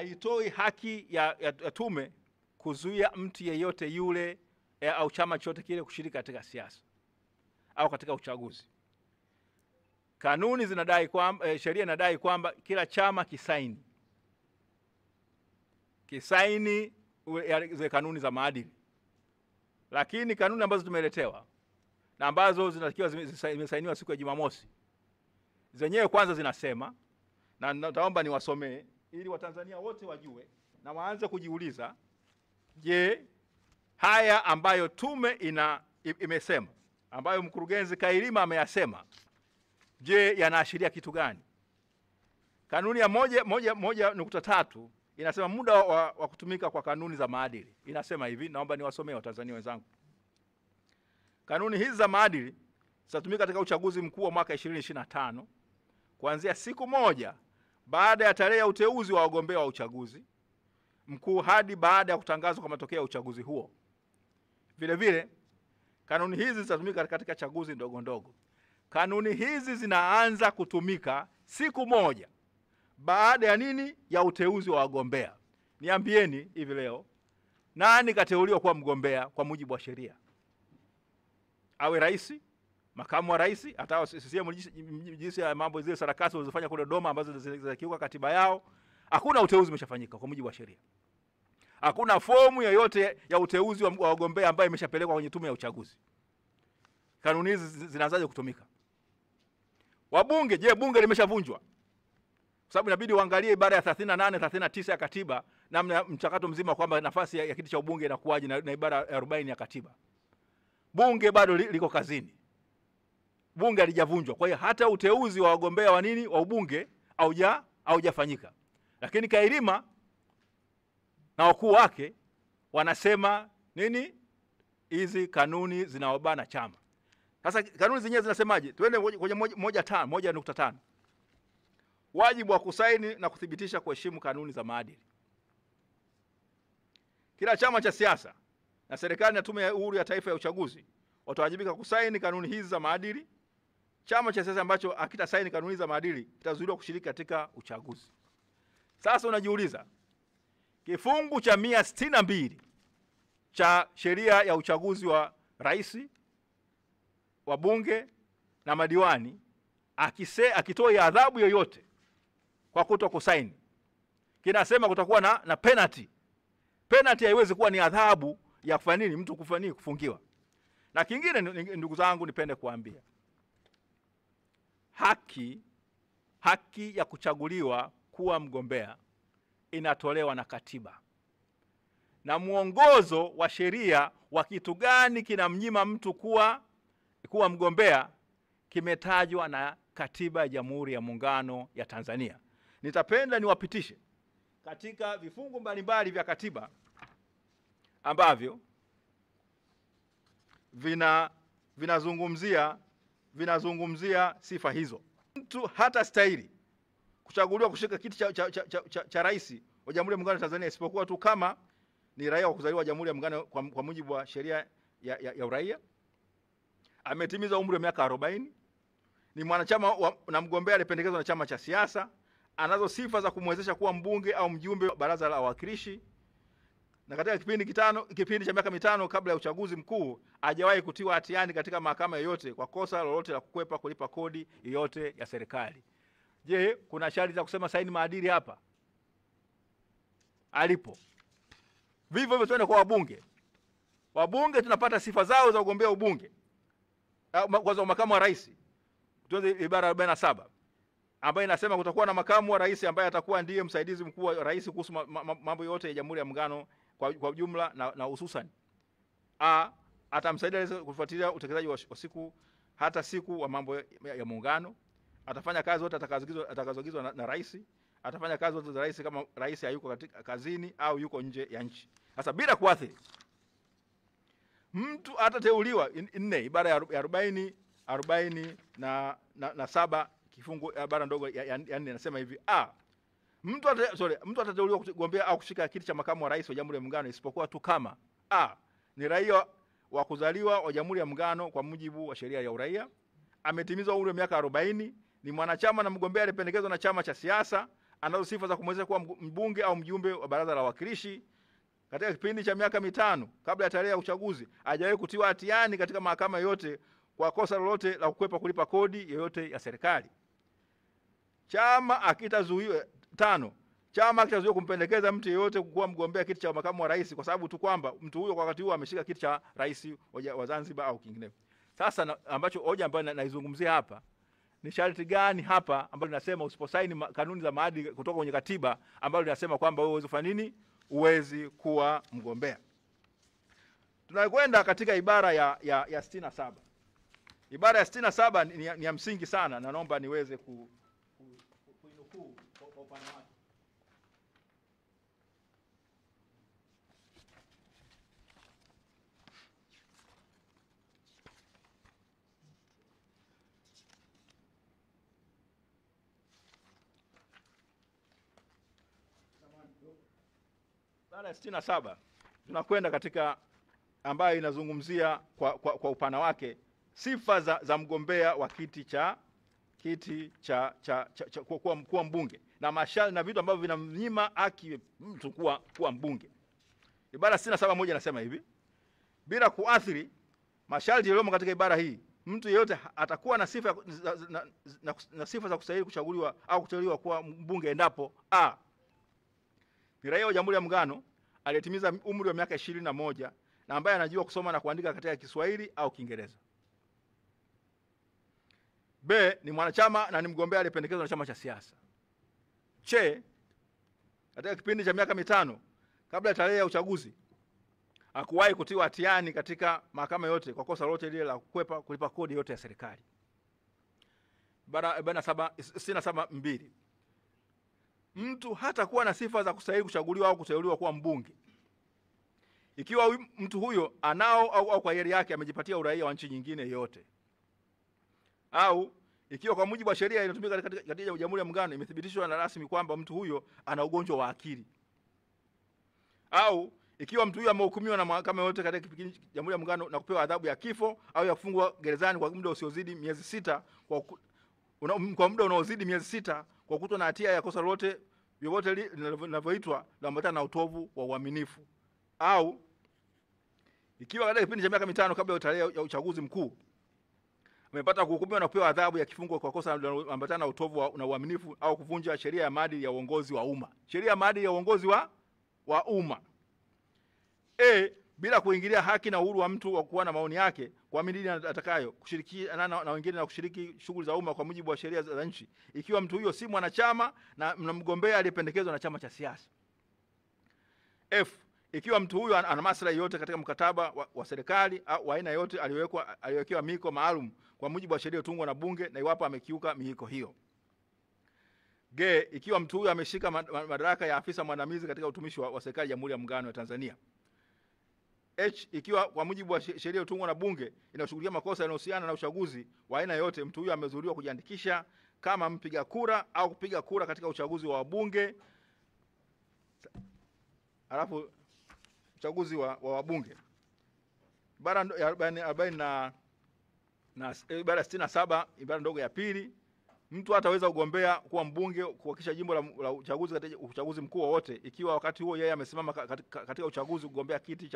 haitoi haki ya tume kuzuia mtu yeyote yule au chama chote kile kushiriki katika siasa au katika uchaguzi. Kanuni zinadai kwamba sheria inadai kwamba kila chama kisaini zile kanuni za maadili. Lakini kanuni ambazo tumeletewa na ambazo zinatakiwa zimesainiwa siku ya Jumamosi, zenyewe kwanza zinasema, na nitaomba niwasomee ili Watanzania wote wajue na waanze kujiuliza, je, haya ambayo tume imesema, ambayo mkurugenzi Kailima ameyasema, je, yanaashiria kitu gani? Kanuni ya 1.3 inasema muda wa kutumika kwa kanuni za maadili. Inasema hivi, naomba niwasomee Watanzania wenzangu. Kanuni hizi za maadili zitatumika katika uchaguzi mkuu wa mwaka 2025 kuanzia siku moja baada ya tarehe ya uteuzi wa wagombea wa uchaguzi mkuu hadi baada ya kutangazwa kwa matokeo ya uchaguzi huo. Vile vile, kanuni hizi zitatumika katika chaguzi ndogo ndogo. Kanuni hizi zinaanza kutumika siku moja baada ya nini? Ya uteuzi wa wagombea. Niambieni hivi leo, nani kateuliwa kuwa mgombea kwa mujibu wa sheria? Awe rais, makamu wa rais, hata CCM jinsi ya mambo zile sarakasi walizofanya kule Dodoma ambazo zinakiuka katiba yao, hakuna uteuzi umeshafanyika kwa mujibu wa sheria. Hakuna fomu yoyote ya uteuzi wa wagombea ambayo imeshapelekwa kwenye tume ya uchaguzi. Kanuni hizi zinaanzaje kutumika? Wabunge, je, bunge limeshavunjwa? Kwa sababu inabidi uangalie ibara ya 38, 39 ya katiba namna mchakato mzima kwamba nafasi ya kiti cha ubunge inakuwaje na ibara ya 40 ya katiba. Bunge bado liko kazini. Bunge halijavunjwa. Kwa hiyo hata uteuzi wa wagombea wa nini wa ubunge haujafanyika. Lakini Kailima na wakuu wake wanasema nini? Hizi kanuni zinaobana chama. Sasa kanuni zenyewe zinasemaje? Tuende kwenye 1.5. Wajibu wa kusaini na kuthibitisha kuheshimu kanuni za maadili. Kila chama cha siasa na serikali na Tume ya Uhuru ya Taifa ya Uchaguzi watawajibika kusaini kanuni hizi za maadili. Chama cha siasa ambacho hakitasaini kanuni za maadili kitazuiliwa kushiriki katika uchaguzi. Sasa unajiuliza, kifungu cha 162 cha sheria ya uchaguzi wa rais, wa bunge na madiwani akitoa adhabu yoyote kwa kutokusaini, kinasema kutakuwa na penalty. Penalty haiwezi kuwa ni adhabu ya kufanya nini? Mtu kufungiwa. Na kingine, ndugu zangu, nipende kuambia, haki ya kuchaguliwa kuwa mgombea inatolewa na katiba. Na muongozo wa sheria wa kitu gani kinamnyima mtu kuwa mgombea kimetajwa na katiba ya Jamhuri ya Muungano ya Tanzania. Nitapenda niwapitishe katika vifungu mbalimbali vya katiba ambavyo vinazungumzia sifa hizo. Mtu hata stahili kuchaguliwa kushika kiti cha rais wa Jamhuri ya Muungano wa Tanzania isipokuwa tu kama ni raia wa kuzaliwa Jamhuri ya Muungano kwa mujibu wa sheria ya uraia, ametimiza umri wa miaka 40, ni mwanachama na mgombea alipendekezwa na chama cha siasa, anazo sifa za kumwezesha kuwa mbunge au mjumbe wa Baraza la Wawakilishi, na katika kipindi cha miaka 5 kabla ya uchaguzi mkuu hajawahi kutiwa hatiani katika mahakama yoyote kwa kosa lolote la kukwepa kulipa kodi yoyote ya serikali. Je, kuna sharti za kusema saini maadili hapa? Alipo. Vivyo hivyo tuende kwa wabunge. Wabunge tunapata sifa zao za ugombea ubunge. Kwanza makamu wa rais. Tuanze ibara 47 ambayo inasema kutakuwa na makamu wa rais ambaye atakuwa ndiye msaidizi mkuu wa rais kuhusu mambo yote ya Jamhuri ya Muungano kwa jumla na hususan atamsaidia rais kufuatilia utekelezaji wa siku wa mambo ya muungano. Atafanya kazi zote atakazoagizwa na rais. Atafanya kazi zote za rais kama rais hayuko katika kazini au yuko nje ya nchi. Sasa bila kuathiri, mtu atateuliwa 4 ibara ya 40 na 7 kifungu ibara ndogo ya 4 inasema hivi: mtu atateuliwa kugombea au kushika kiti cha makamu wa rais wa Jamhuri ya Muungano isipokuwa tu kama ni raia wa kuzaliwa wa Jamhuri ya Muungano kwa mujibu wa sheria ya uraia, ametimiza umri wa miaka 40, ni mwanachama na mgombea alipendekezwa na chama cha siasa, anazo sifa za kumwezesha kuwa mbunge au mjumbe wa baraza la wawakilishi katika kipindi cha miaka 5 kabla ya tarehe ya uchaguzi, hajawahi kutiwa hatiani katika mahakama yote kwa kosa lolote la kukwepa kulipa kodi yoyote ya serikali. Chama akitazuiwa 5, chama akitazuiwa kumpendekeza mtu yeyote kuwa mgombea kiti cha makamu wa rais kwa sababu tu kwamba mtu huyo kwa wakati huo ameshika kiti cha rais wa Zanzibar au kingineo. Sasa ambacho hoja ambayo naizungumzia hapa ni sharti gani hapa ambalo linasema usiposaini kanuni za maadili kutoka kwenye katiba ambalo linasema kwamba wewe uweze kufanya nini? Uwezi kuwa mgombea. Tunakwenda katika ibara ya 67. Ibara ya 67 ni ya msingi sana na naomba niweze kuinukuu kwa upana wake. Ibara ya 67 tunakwenda katika ambayo inazungumzia kwa upana wake sifa za mgombea wa kiti cha kuwa mbunge na masharti na vitu ambavyo vinamnyima haki mtu kuwa mbunge. Ibara 67(1) inasema hivi: bila kuathiri masharti yaliyomo katika ibara hii, mtu yeyote atakuwa na sifa na sifa za kustahili kuchaguliwa au kuteuliwa kuwa mbunge endapo a, ni raia wa Jamhuri ya Muungano aliyetimiza umri wa miaka 21 na ambaye anajua kusoma na kuandika katika Kiswahili au Kiingereza. B, ni mwanachama na ni mgombea aliyependekezwa na chama cha siasa. C, katika kipindi cha miaka 5 kabla ya tarehe ya uchaguzi hakuwahi kutiwa hatiani katika mahakama yote kwa kosa lolote lile la kukwepa kulipa kodi yote ya serikali. Ibara 67(2), mtu hata kuwa na sifa za kustahili kuchaguliwa au kuteuliwa kuwa mbunge ikiwa mtu huyo anao au kwa hiari yake amejipatia uraia wa nchi nyingine yote, au ikiwa kwa mujibu wa sheria inayotumika katika Jamhuri ya Muungano imethibitishwa na rasmi kwamba mtu huyo ana ugonjwa wa akili, au ikiwa mtu huyo amehukumiwa na mahakama yote katika kipindi cha Jamhuri ya Muungano na kupewa adhabu ya kifo au ya kufungwa gerezani kwa muda usiozidi miezi 6 kwa muda unaozidi miezi 6 kwa kutwa na hatia ya kosa lolote vyovyote linavyoitwa kuambatana na utovu wa uaminifu, au ikiwa katika kipindi cha miaka 5 kabla ya tarehe ya uchaguzi mkuu amepata kuhukumiwa na kupewa adhabu ya kifungo kwa kosa linaloambatana na utovu na uaminifu au kuvunja sheria ya maadili ya uongozi wa umma. Sheria ya maadili ya uongozi wa umma. A, bila kuingilia haki na uhuru wa mtu wa kuwa na maoni yake, kuamini atakayo, kushirikiana na wengine na kushiriki shughuli za umma kwa mujibu wa sheria za nchi, ikiwa mtu huyo si mwanachama na mgombea aliyependekezwa na chama cha siasa. F, ikiwa mtu huyo ana maslahi yote katika mkataba wa serikali au wa aina yote aliyowekewa miko maalum kwa mujibu wa sheria iliyotungwa na bunge na iwapo amekiuka miiko hiyo. G, ikiwa mtu huyo ameshika madaraka ya afisa mwandamizi katika utumishi wa serikali ya Jamhuri ya Muungano wa Tanzania. H, ikiwa kwa mujibu wa sheria iliyotungwa na bunge inashughulikia makosa yanayohusiana na uchaguzi wa aina yote, mtu huyo amezuiliwa kujiandikisha kama mpiga kura au kupiga kura katika uchaguzi wa wabunge, alafu uchaguzi wa wabunge. Ibara ya 40 na ibara 67 ibara ndogo ya 2, mtu hataweza kugombea kuwa mbunge kuhakikisha jimbo la uchaguzi katika uchaguzi mkuu wowote ikiwa wakati huo yeye amesimama katika uchaguzi kugombea kiti